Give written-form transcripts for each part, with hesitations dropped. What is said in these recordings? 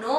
9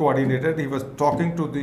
coordinated. He was talking to the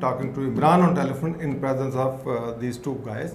talking to Imran on telephone in presence of these two guys.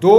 2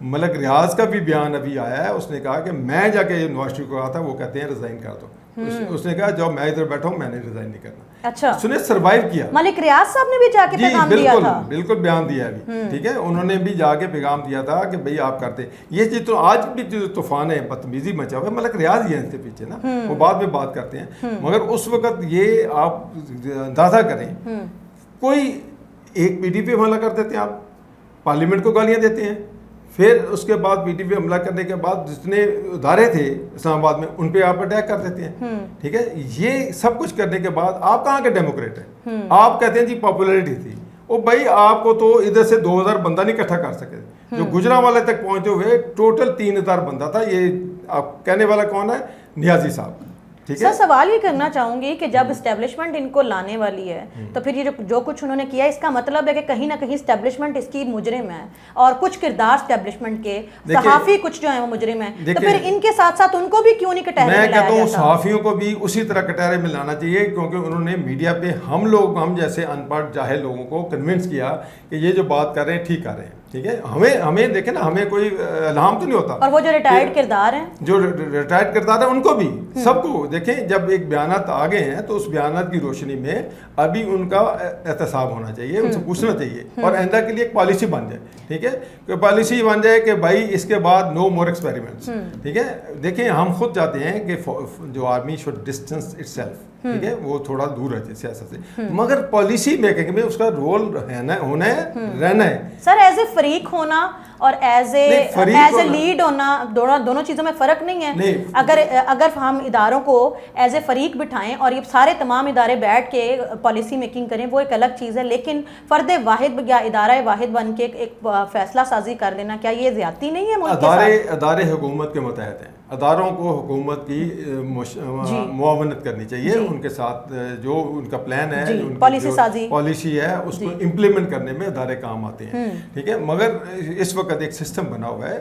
ملک ریاض کا بھی بیان ابھی آیا ہے, اس نے کہا کہ میں جا کے نواز شریف کو کہا تھا, وہ کہتے ہیں ریزائن کر دو. اس نے کہا جب میں ادھر بیٹھا ہوں میں نے ریزائن نہیں کرنا. اچھا, اس نے سروائیو کیا. ملک ریاض صاحب نے بھی جا کے پیغام دیا تھا. بالکل بیان دیا ابھی, ٹھیک ہے, انہوں نے بھی جا کے پیغام دیا تھا کہ بھئی آپ کرتے. یہ چیز تو آج بھی جو طوفان ہے بدتمیزی مچا ہوا ہے, ملک ریاض ہی ہے اس کے پیچھے نا, وہ بعد میں بات کرتے ہیں. مگر اس وقت یہ آپ اندازہ کریں, کوئی ایک پی ڈی پی حملہ کر دیتے ہیں, آپ پارلیمنٹ کو گالیاں دیتے ہیں, پھر اس کے بعد پی ٹی پی حملہ کرنے کے بعد جتنے ادارے تھے اسلام آباد میں ان پہ آپ اٹیک کر دیتے ہیں. ٹھیک ہے, یہ سب کچھ کرنے کے بعد آپ کہاں کے ڈیموکریٹ ہیں؟ آپ کہتے ہیں جی پاپولیرٹی تھی. او بھائی آپ کو تو ادھر سے 2000 بندہ نہیں اکٹھا کر سکے, جو گجرانوالے تک پہنچے ہوئے ٹوٹل 3000 بندہ تھا. یہ آپ کہنے والا کون ہے؟ نیازی صاحب. سر سوال یہ کرنا چاہوں گی کہ جب اسٹیبلشمنٹ ان کو لانے والی ہے تو پھر یہ جو کچھ انہوں نے کیا, اس کا مطلب ہے کہ کہیں نہ کہیں اسٹیبلشمنٹ اس کی مجرم ہے, اور کچھ کردار اسٹیبلشمنٹ کے صحافی کچھ جو ہیں وہ مجرم ہیں, تو پھر ان کے ساتھ ساتھ ان کو بھی کیوں نہیں کٹہرے میں لایا جاتا؟ میں کہتا ہوں صحافیوں کو بھی اسی طرح کٹہرے میں لانا چاہیے, کیونکہ انہوں نے میڈیا پہ ہم جیسے ان پڑھ جاہل لوگوں کو کنونس کیا کہ یہ جو بات کر رہے ہیں ٹھیک کر رہے ہیں. ٹھیک ہے, ہمیں دیکھیں نا, ہمیں کوئی الہام تو نہیں ہوتا. اور وہ جو ریٹائرڈ کردار ہیں, جو ریٹائرڈ کردار ہیں ان کو بھی سب کو دیکھیں, جب ایک بیانات آ گئے ہیں تو اس بیانات کی روشنی میں ابھی ان کا احتساب ہونا چاہیے, ان سے پوچھنا چاہیے, اور آئندہ کے لیے ایک پالیسی بن جائے. ٹھیک ہے, کہ پالیسی بن جائے کہ بھائی اس کے بعد نو مور ایکسپیریمنٹس. ٹھیک ہے, دیکھیں ہم خود چاہتے ہیں کہ جو army should distance it self, ٹھیک ہے, وہ تھوڑا دور ہے سیاست سے, مگر پالیسی میکنگ میں اس کا رول ہونا ہے, رہنا ہے. سر ایز اے فریق ہونا اور ایز اے لیڈ ہونا, دونوں چیزوں میں فرق نہیں ہے. اگر ہم اداروں کو ایز اے فریق بٹھائیں اور یہ سارے تمام ادارے بیٹھ کے پالیسی میکنگ کریں, وہ ایک الگ چیز ہے, لیکن فرد واحد یا ادارہ واحد بن کے ایک فیصلہ سازی کر لینا, کیا یہ زیادتی نہیں ہے ملک کے ساتھ؟ ادارے حکومت کے متحد ہیں, اداروں کو حکومت کی معاونت کرنی چاہیے, ان کے ساتھ جو ان کا پلان ہے, پالیسی ہے, اس کو امپلیمنٹ کرنے میں ادارے کام آتے ہیں. ٹھیک ہے, مگر اس وقت ایک سسٹم بنا ہوا ہے,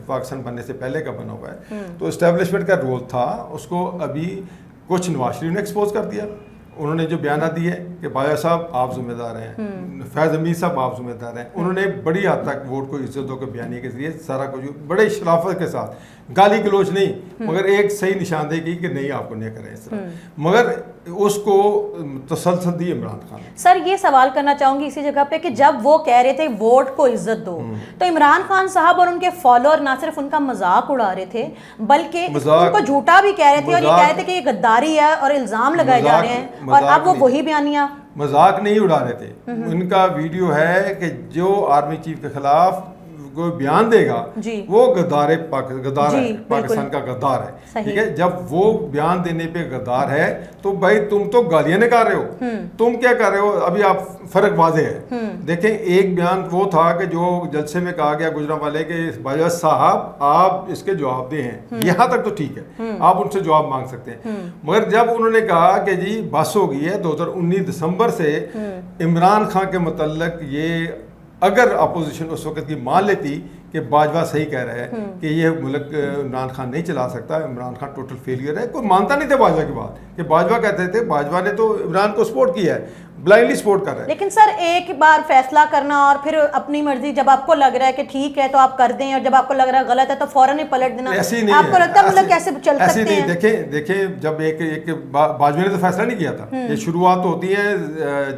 پاکستان بننے سے پہلے کا بنا ہوا ہے, تو اسٹیبلشمنٹ کا رول تھا, اس کو ابھی کچھ نواز شریف نے ایکسپوز کر دیا. انہوں نے جو بیانات دیے کہ باجوہ صاحب آپ ذمہ دار ہیں, فیض امیر صاحب آپ ذمہ دار ہیں, انہوں نے بڑی حد تک ووٹ کو عزت دو کے بیانیے کے ذریعے سارا کچھ بڑے شرافت کے ساتھ, گالی گلوچ نہیں, مگر ایک صحیح نشاندہی کی کہ نہیں آپ کو نہیں کریں اس طرح, مگر اس کو تسلسل دی عمران خان. سر یہ سوال کرنا چاہوں گی اسی جگہ پہ کہ جب وہ کہہ رہے تھے ووٹ کو عزت دو, تو عمران خان صاحب اور ان کے فالوور نہ صرف ان کا مذاق اڑا رہے تھے بلکہ ان کو جھوٹا بھی کہہ رہے تھے, اور یہ کہہ رہے تھے کہ یہ غداری ہے اور الزام لگائے جا رہے ہیں, اور اب وہ وہی بیانیہ. مذاق نہیں اڑا رہے تھے, ان کا ویڈیو ہے کہ جو آرمی چیف کے خلاف کوئی بیان دے گا وہ غدار ہے, پاکستان کا غدار ہے. ٹھیک ہے, جب وہ بیان دینے پہ غدار ہے تو بھائی تم تو گالیاں نکال رہے ہو, تم کیا کر رہے ہو, ابھی آپ فرق واضح ہے. دیکھیں ایک بیان وہ تھا کہ جو جلسے میں کہا گیا گجرانوالے کے باجوہ صاحب آپ اس کے جواب دے ہیں, یہاں تک تو ٹھیک ہے, آپ ان سے جواب مانگ سکتے ہیں, مگر جب انہوں نے کہا کہ جی بس ہو گئی ہے 2019 دسمبر سے عمران خان کے متعلق, یہ اگر اپوزیشن اس وقت کی مان لیتی کہ باجوہ صحیح کہہ رہا ہے کہ یہ ملک عمران خان نہیں چلا سکتا, عمران خان ٹوٹل فیلئر ہے, کوئی مانتا نہیں تھا باجوہ کی بات, کہ باجوہ کہتے تھے باجوہ نے تو عمران کو سپورٹ کیا ہے, بلائنڈلی سپورٹ کر رہا ہے. لیکن سر ایک بار فیصلہ کرنا اور پھر اپنی مرضی, جب آپ کو لگ رہا ہے کہ ٹھیک ہے تو آپ کر دیں, اور جب آپ کو لگ رہا ہے غلط ہے تو فوراً ہی پلٹ دینا, آپ کو لگتا ہے ملک کیسے چل سکتے ہیں؟ دیکھیں جب ایک باجوہ نے تو فیصلہ نہیں کیا تھا, یہ شروعات ہوتی ہے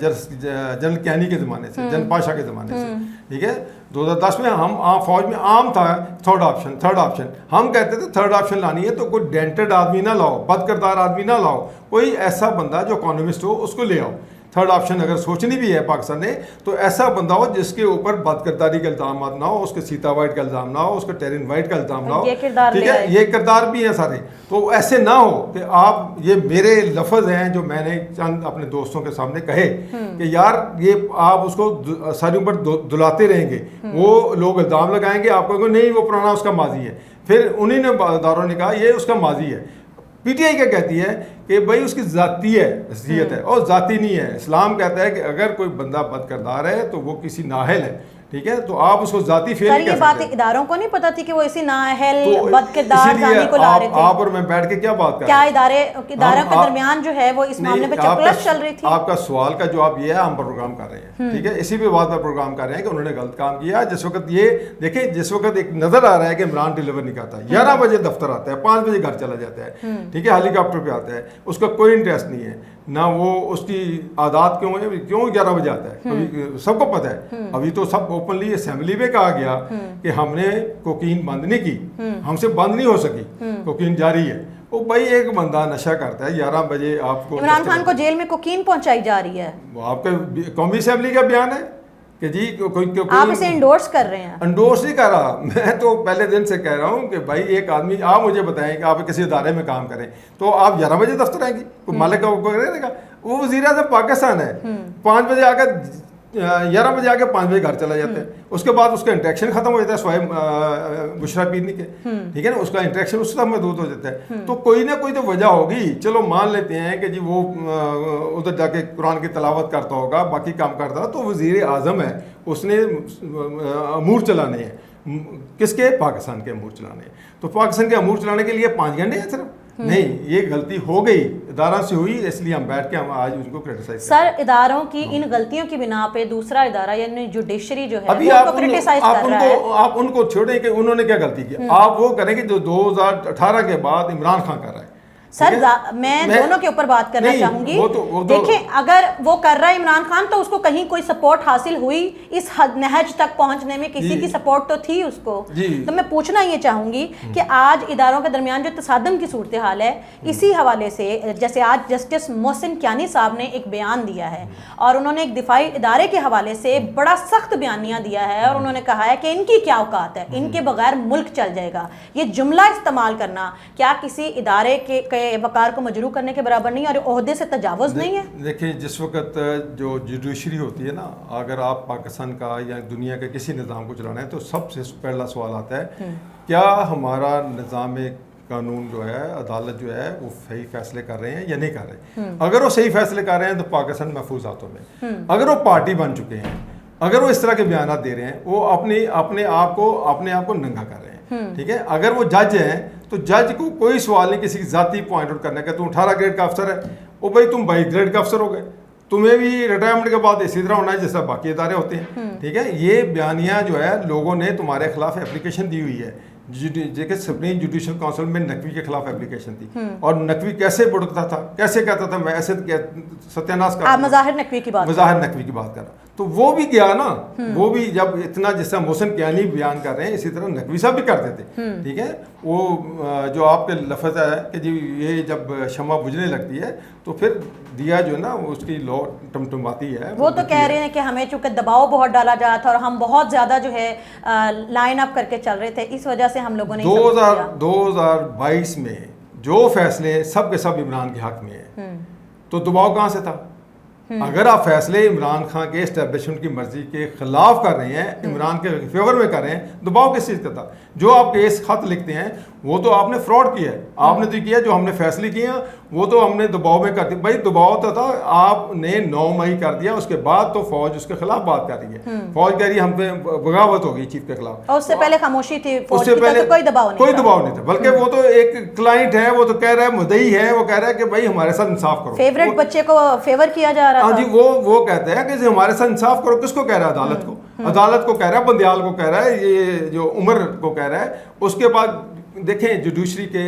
جنرل کیانی کے زمانے سے, جن پاشا کے زمانے سے. ٹھیک ہے, 2010 میں ہم فوج میں عام تھا تھرڈ آپشن, ہم کہتے تھے تھرڈ آپشن لانی ہے تو کوئی ڈینٹڈ آدمی نہ لاؤ, بد کردار آدمی نہ لاؤ, کوئی ایسا بندہ جو اکانومسٹ ہو اس کو لے آؤ. تھرڈ آپشن اگر سوچنی بھی ہے پاکستان نے تو ایسا بندہ ہو جس کے اوپر بد کرداری کے الزامات نہ ہو, اس کے سیتا وائٹ کا الزام نہ ہو, اس کے ٹیرن وائٹ کا الزام نہ ہو. ٹھیک ہے, یہ کردار بھی ہیں سارے, تو ایسے نہ ہو کہ آپ, یہ میرے لفظ ہیں جو میں نے چند اپنے دوستوں کے سامنے کہے کہ یار یہ آپ اس کو ساری عمر دلاتے رہیں گے, وہ لوگ الزام لگائیں گے, آپ کو نہیں وہ پرانا اس کا ماضی ہے, پھر انہی نے اداروں نے کہا یہ اس کا ماضی ہے. پی ٹی آئی کیا کہتی ہے کہ بھائی اس کی ذاتی ہے, حیثیت ہے, اور ذاتی نہیں ہے. اسلام کہتا ہے کہ اگر کوئی بندہ بد کردار ہے تو وہ کسی نااہل ہے, ٹھیک ہے, تو آپ اس کو ذاتی فیل سر نہیں یہ کر بات سکتے. اداروں کو نہیں پتا تھی کہ وہ اسی نااہل تو بد کردار اسی لیے زانی کو لا رہے تھے؟ آپ اور میں بیٹھ کے کیا بات کر کیا رہے ہیں, اداروں کے درمیان جو ہے وہ اس معاملے پہ چپلش چل رہی تھی؟ آپ کا سوال کا جواب یہ ہے, ہم پروگرام کر رہے ہیں, ٹھیک ہے, اسی بھی بات پر پروگرام کر رہے ہیں کہ انہوں نے غلط کام کیا. جس وقت یہ دیکھیں, جس وقت ایک نظر آ رہا ہے کہ عمران ڈیلیور نہیں کرتا, 11 بجے دفتر آتا ہے, 5 بجے گھر چلا جاتا ہے, ٹھیک ہے, ہیلی کاپٹر پہ آتا ہے, اس کا کوئی انٹرسٹ نہیں ہے, نہ وہ اس کی عادات کیوں ہے, کیوں 11 بجے آتا ہے, سب کو پتہ ہے. ابھی تو سب اوپنلی اسمبلی میں کہا گیا کہ ہم نے کوکین بند نہیں کی, ہم سے بند نہیں ہو سکی, کوکین جاری ہے. وہ بھائی ایک بندہ نشہ کرتا ہے, 11 بجے آپ کو عمران خان کو جیل میں کوکین پہنچائی جا رہی ہے, وہ آپ کا قومی اسمبلی کا بیان ہے کہ جی آپ اسے انڈورس کر رہے ہیں. انڈورس نہیں کر رہا, میں تو پہلے دن سے کہہ رہا ہوں کہ بھائی ایک آدمی, آپ مجھے بتائیں کہ آپ کسی ادارے میں کام کریں تو آپ 11 بجے دفتر آئیں گی, کوئی مالک کا رہے گا. وہ وزیر اعظم پاکستان ہے, 5 بجے آ کر 11 بجے آ کے 5 بجے گھر چلا جاتا ہے, اس کے بعد اس کا انٹریکشن ختم ہو جاتا ہے سوائے بشرا پیرنی کے, ٹھیک ہے نا, اس کا انٹریکشن اس طرح محدود ہو جاتا ہے. تو کوئی نہ کوئی تو وجہ ہوگی, چلو مان لیتے ہیں کہ جی وہ ادھر جا کے قرآن کی تلاوت کرتا ہوگا, باقی کام کرتا ہوگا, تو وزیر اعظم ہے, اس نے امور چلانے ہیں, کس کے, پاکستان کے امور چلانے ہیں. تو پاکستان کے امور چلانے کے لیے 5 گھنٹے ہیں صرف نہیں, یہ غلطی ہو گئی ادارہ سے ہوئی, اس لیے ہم بیٹھ کے ہم آج ان کو کریٹیسائز سر اداروں کی ان غلطیوں کی بنا پہ دوسرا ادارہ یعنی جوڈیشری جو ہے ابھی وہ کریٹیسائز کر رہا ہے. آپ ان کو چھوڑیں کہ انہوں نے کیا غلطی کی, آپ وہ کریں کہ جو 2018 کے بعد عمران خان کر رہا ہے. سر میں دونوں کے اوپر بات کرنا چاہوں گی. دیکھیں اگر وہ کر رہا ہے عمران خان تو اس کو کہیں کوئی سپورٹ حاصل ہوئی اس نہج تک پہنچنے میں, کسی کی سپورٹ تو تھی اس کو. تو میں پوچھنا یہ چاہوں گی کہ آج اداروں کے درمیان جو تصادم کی صورتحال ہے, اسی حوالے سے جیسے آج جسٹس محسن کیانی صاحب نے ایک بیان دیا ہے اور انہوں نے ایک دفاعی ادارے کے حوالے سے بڑا سخت بیانیہ دیا ہے, اور انہوں نے کہا ہے کہ ان کی کیا اوقات ہے, ان کے بغیر ملک چل جائے گا. یہ جملہ استعمال کرنا کیا کسی ادارے کے وقار کو مجروح کرنے کے برابر نہیں اور عہدے سے تجاوز نہیں ہے؟ دیکھیں جس وقت جو جوڈیشری ہوتی ہے نا, اگر آپ پاکستان کا یا دنیا کے کسی نظام کو چلانا ہے تو سب سے پہلا سوال آتا ہے کیا ہمارا نظام قانون جو ہے, عدالت جو ہے, وہ صحیح فیصلے کر رہے ہیں یا نہیں کر رہے. اگر وہ صحیح فیصلے کر رہے ہیں تو پاکستان محفوظ ہاتھوں میں. اگر وہ پارٹی بن چکے ہیں, اگر وہ اس طرح کے بیانات دے رہے ہیں, وہ اپنے آپ کو ننگا کر رہے ہیں, ٹھیک ہے. اگر وہ جج ہیں تو جج کو کوئی سوال نہیں کسی ذاتی پوائنٹ آؤٹ کرنے کا, تم 18 گریڈ کا افسر ہے, وہ بھائی تم 22 گریڈ کا افسر ہو گئے, تمہیں بھی ریٹائرمنٹ کے بعد اسی طرح ہونا ہے جس طرح باقی ادارے ہوتے ہیں, ٹھیک ہے. یہ بیانیہ جو ہے لوگوں نے تمہارے خلاف اپلیکیشن دی ہوئی ہے, سپریم جوڈیشل کونسل میں نقوی کے خلاف اپلیکیشن تھی, اور نقوی کیسے بڑھتا تھا, کیسے کہتا تھا میں ایسے ستیاناش کرتا ہوں, مظاہر نقوی کی بات کر رہا. تو وہ بھی گیا نا, وہ بھی جب اتنا جس طرح محسن کیانی بیان کر رہے ہیں اسی طرح نقوی صاحب بھی کرتے تھے, ٹھیک ہے. وہ جو آپ کے لفظ ہے کہ جی یہ جب شمع بجھنے لگتی ہے تو پھر دیا جو ہے نا اس کی لو ٹمٹماتی ہے. وہ تو کہہ رہے ہیں کہ ہمیں چونکہ دباؤ بہت ڈالا جا رہا تھا اور ہم بہت زیادہ جو ہے لائن اپ کر کے چل رہے تھے, اس وجہ سے ہم لوگوں نے 2022 میں جو فیصلے سب کے سب عمران کے حق میں ہیں, تو دباؤ کہاں سے تھا. اگر آپ فیصلے عمران خان کے اسٹیبلشمنٹ کی مرضی کے خلاف کر رہے ہیں, عمران کے فیور میں کر رہے ہیں, دباؤ کس چیز کا تھا. جو آپ کیس خط لکھتے ہیں وہ تو آپ نے فراڈ کیا ہے, آپ نے تو کیا جو ہم نے فیصلے کیے ہیں وہ تو ہم نے دباؤ میں کر دیا. بھائی دباؤ تو تھا, آپ نے 9 مئی کر دیا, اس کے بعد تو فوج اس کے خلاف بات کر رہی ہے, فوج کہہ رہی ہے ہم پہ بغاوت ہو گئی چیف کے خلاف, اور اس سے پہلے خاموشی تھی, اس سے پہلے کوئی دباؤ نہیں تھا, بلکہ وہ تو ایک کلائنٹ ہے, وہ تو کہہ رہا ہے, مدعی ہے, وہ کہہ رہا ہے کہ بھائی ہمارے ساتھ انصاف کرو, فیورٹ بچے کو فیور کیا جا رہا تھا. جی وہ کہتے ہیں کہ ہمارے ساتھ انصاف کرو. کس کو کہہ رہا ہے؟ عدالت کو. عدالت کو کہہ رہا ہے, بندیال کو کہہ رہا ہے, یہ جو عمر کو کہہ رہا ہے. اس کے بعد دیکھیں جوڈیشری کے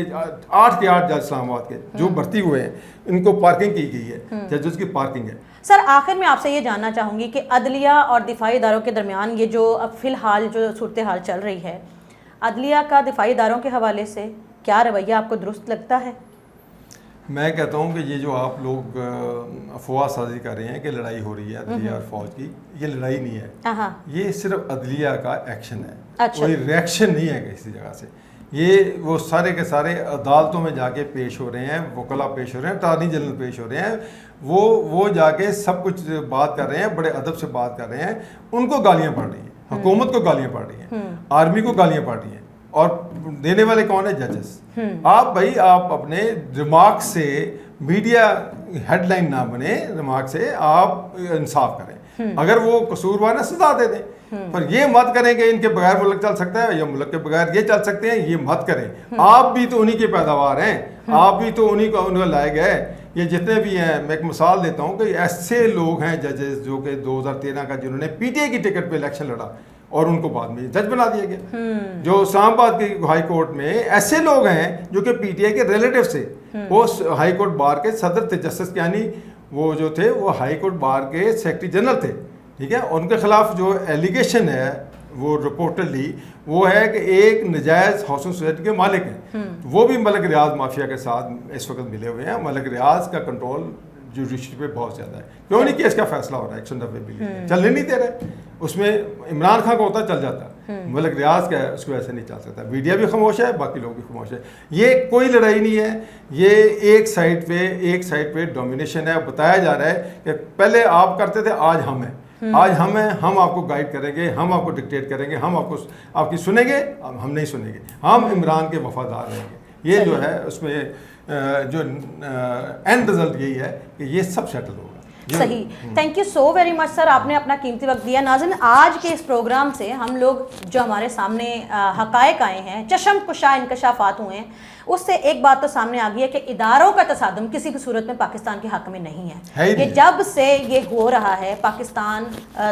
8 کے 8 جج اسلام آباد کے جو بھرتی ہوئے ہیں, ان کو پارکنگ کی گئی ہے, ججز کی پارکنگ ہے. سر آخر میں آپ سے یہ جاننا چاہوں گی کہ عدلیہ اور دفاعی اداروں کے درمیان یہ جو اب فی الحال جو صورتحال چل رہی ہے, عدلیہ کا دفاعی اداروں کے حوالے سے کیا رویہ آپ کو درست لگتا ہے؟ میں کہتا ہوں کہ یہ جو آپ لوگ افواہ سازی کر رہے ہیں کہ لڑائی ہو رہی ہے عدلیہ اور فوج کی, یہ لڑائی نہیں ہے, یہ صرف عدلیہ کا ایکشن ہے, کوئی ریئیکشن نہیں ہے کسی جگہ سے. یہ وہ سارے کے سارے عدالتوں میں جا کے پیش ہو رہے ہیں, وکلا پیش ہو رہے ہیں, اٹارنی جنرل پیش ہو رہے ہیں, وہ جا کے سب کچھ بات کر رہے ہیں, بڑے ادب سے بات کر رہے ہیں. ان کو گالیاں پڑ رہی ہیں, حکومت کو گالیاں پڑ رہی ہیں, آرمی کو گالیاں پڑ رہی ہیں, اور دینے والے کون ہیں؟ ججز. آپ اپنے ریمارک سے میڈیا ہیڈ لائن نہ بنے, ریمارک سے آپ انصاف کریں. اگر وہ قصوروار ہے سزا دے دیں، پر یہ مت کریں کہ ان کے بغیر ملک چل سکتا ہے یا ملک کے بغیر یہ چل سکتے ہیں، یہ مت کریں. آپ بھی تو انہی کی پیداوار ہیں، آپ بھی تو انہی کو لائے گئے. یہ جتنے بھی ہیں، میں ایک مثال دیتا ہوں کہ ایسے لوگ ہیں ججز جو کہ 2013 کا جنہوں نے پی ٹی آئی کی ٹکٹ پہ الیکشن لڑا اور ان کو بعد میں جج بنا دیا گیا. جو اسلام آباد کی ہائی کورٹ میں ایسے لوگ ہیں جو کہ پی ٹی آئی کے ریلیٹیو سے، وہ ہائی کورٹ بار کے صدر تھے، جسٹس یعنی وہ جو تھے وہ ہائی کورٹ بار کے سیکرٹری جنرل تھے، ٹھیک ہے. ان کے خلاف جو ایلیگیشن ہے وہ رپورٹڈلی وہ ہے کہ ایک نجائز ہاؤسنگ سوسائٹی کے مالک ہیں. وہ بھی ملک ریاض مافیا کے ساتھ اس وقت ملے ہوئے ہیں. ملک ریاض کا کنٹرول جوڈیشری پہ بہت زیادہ ہے. کیوں نہیں کیس کا فیصلہ ہو رہا ہے 190 بلین چلنے نہیں دے رہے. اس میں عمران خان کو ہوتا چل جاتا، ملک ریاض کا ہے اس کو ایسے نہیں چل سکتا. میڈیا بھی خاموش ہے، باقی لوگ بھی خاموش ہے. یہ کوئی لڑائی نہیں ہے، یہ ایک سائڈ پہ ڈومینیشن ہے. بتایا جا رہا ہے کہ پہلے آپ کرتے تھے، آج ہم ہیں، آج ہم ہیں، ہم آپ کو گائیڈ کریں گے، ہم آپ کو ڈکٹیٹ کریں گے، ہم آپ کی سنیں گے، ہم نہیں سنیں گے، ہم عمران کے وفادار رہیں گے. یہ جو ہے اس میں جو اینڈ رزلٹ یہی ہے کہ یہ سب سیٹل ہوگا. صحیح. Thank you so very much sir, آپ نے اپنا قیمتی وقت دیا. ناظرین، آج کے اس پروگرام سے ہم لوگ جو ہمارے سامنے حقائق آئے ہیں، چشم کشا انکشافات ہوئے ہیں، اس سے ایک بات تو سامنے آ گئی ہے کہ اداروں کا تصادم کسی بھی صورت میں پاکستان کے حق میں نہیں ہے. یہ جب سے یہ ہو رہا ہے پاکستان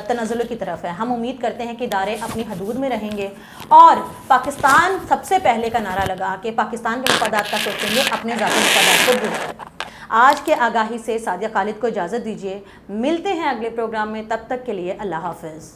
تنزل کی طرف ہے. ہم امید کرتے ہیں کہ ادارے اپنی حدود میں رہیں گے اور پاکستان سب سے پہلے کا نعرہ لگا کہ پاکستان کے مفادات کا سوچیں گے، اپنے ذاتی مفادات کو دور کریں. آج کے آگاہی سے سعدیہ خالد کو اجازت دیجیے. ملتے ہیں اگلے پروگرام میں، تب تک کے لیے اللہ حافظ.